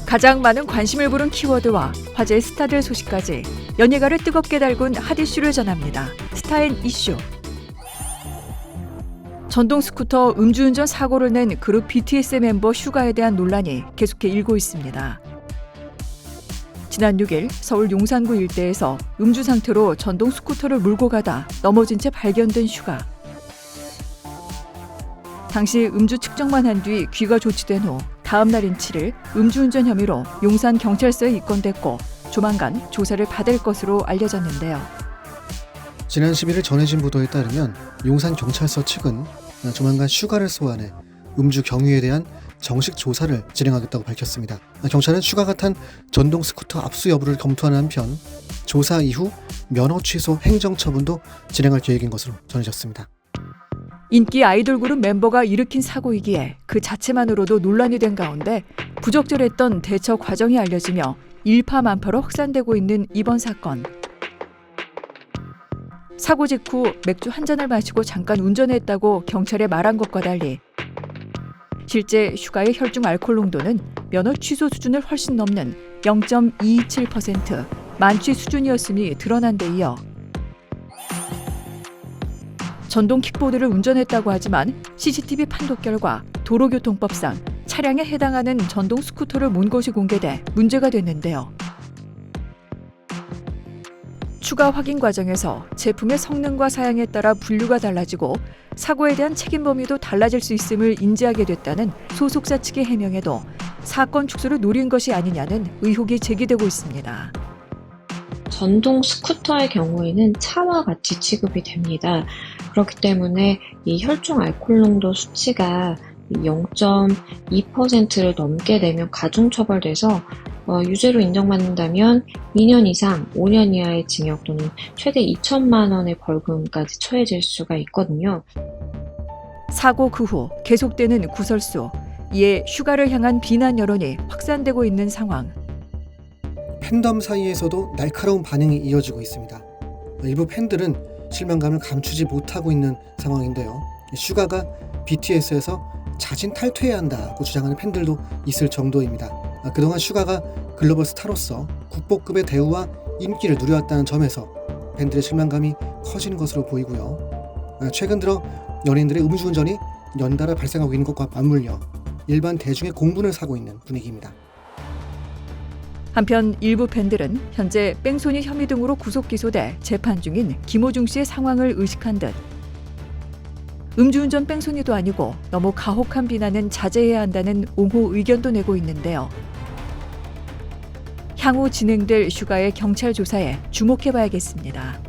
가장 많은 관심을 부른 키워드와 화제의 스타들 소식까지 연예가를 뜨겁게 달군 핫 이슈를 전합니다. 스타앤 이슈. 전동 스쿠터 음주운전 사고를 낸 그룹 BTS 멤버 슈가에 대한 논란이 계속해 일고 있습니다. 지난 6일 서울 용산구 일대에서 음주 상태로 전동 스쿠터를 몰고 가다 넘어진 채 발견된 슈가. 당시 음주 측정만 한 뒤 귀가 조치된 후 다음 날인 7일 음주운전 혐의로 용산 경찰서에 입건됐고 조만간 조사를 받을 것으로 알려졌는데요. 지난 11일 전해진 보도에 따르면 용산 경찰서 측은 조만간 슈가를 소환해 음주 경위에 대한 정식 조사를 진행하겠다고 밝혔습니다. 경찰은 슈가가 탄 전동 스쿠터 압수 여부를 검토하는 한편 조사 이후 면허 취소 행정처분도 진행할 계획인 것으로 전해졌습니다. 인기 아이돌 그룹 멤버가 일으킨 사고이기에 그 자체만으로도 논란이 된 가운데 부적절했던 대처 과정이 알려지며 일파만파로 확산되고 있는 이번 사건. 사고 직후 맥주 한 잔을 마시고 잠깐 운전했다고 경찰에 말한 것과 달리 실제 슈가의 혈중 알코올 농도는 면허 취소 수준을 훨씬 넘는 0.227% 만취 수준이었음이 드러난 데 이어 전동 킥보드를 운전했다고 하지만 CCTV 판독 결과 도로교통법상 차량에 해당하는 전동 스쿠터를 몬 것이 공개돼 문제가 됐는데요. 추가 확인 과정에서 제품의 성능과 사양에 따라 분류가 달라지고 사고에 대한 책임 범위도 달라질 수 있음을 인지하게 됐다는 소속사 측의 해명에도 사건 축소를 노린 것이 아니냐는 의혹이 제기되고 있습니다. 전동 스쿠터의 경우에는 차와 같이 취급이 됩니다. 그렇기 때문에 이 혈중 알코올 농도 수치가 0.2%를 넘게 되면 가중처벌돼서 유죄로 인정받는다면 2년 이상 5년 이하의 징역 또는 최대 2천만 원의 벌금까지 처해질 수가 있거든요. 사고 그 후 계속되는 구설수, 이에 슈가를 향한 비난 여론이 확산되고 있는 상황. 팬덤 사이에서도 날카로운 반응이 이어지고 있습니다. 일부 팬들은 실망감을 감추지 못하고 있는 상황인데요. 슈가가 BTS에서 자진 탈퇴해야 한다고 주장하는 팬들도 있을 정도입니다. 그동안 슈가가 글로벌 스타로서 국보급의 대우와 인기를 누려왔다는 점에서 팬들의 실망감이 커지는 것으로 보이고요. 최근 들어 연예인들의 음주운전이 연달아 발생하고 있는 것과 맞물려 일반 대중의 공분을 사고 있는 분위기입니다. 한편 일부 팬들은 현재 뺑소니 혐의 등으로 구속 기소돼 재판 중인 김호중 씨의 상황을 의식한 듯 음주운전 뺑소니도 아니고 너무 가혹한 비난은 자제해야 한다는 옹호 의견도 내고 있는데요. 향후 진행될 슈가의 경찰 조사에 주목해봐야겠습니다.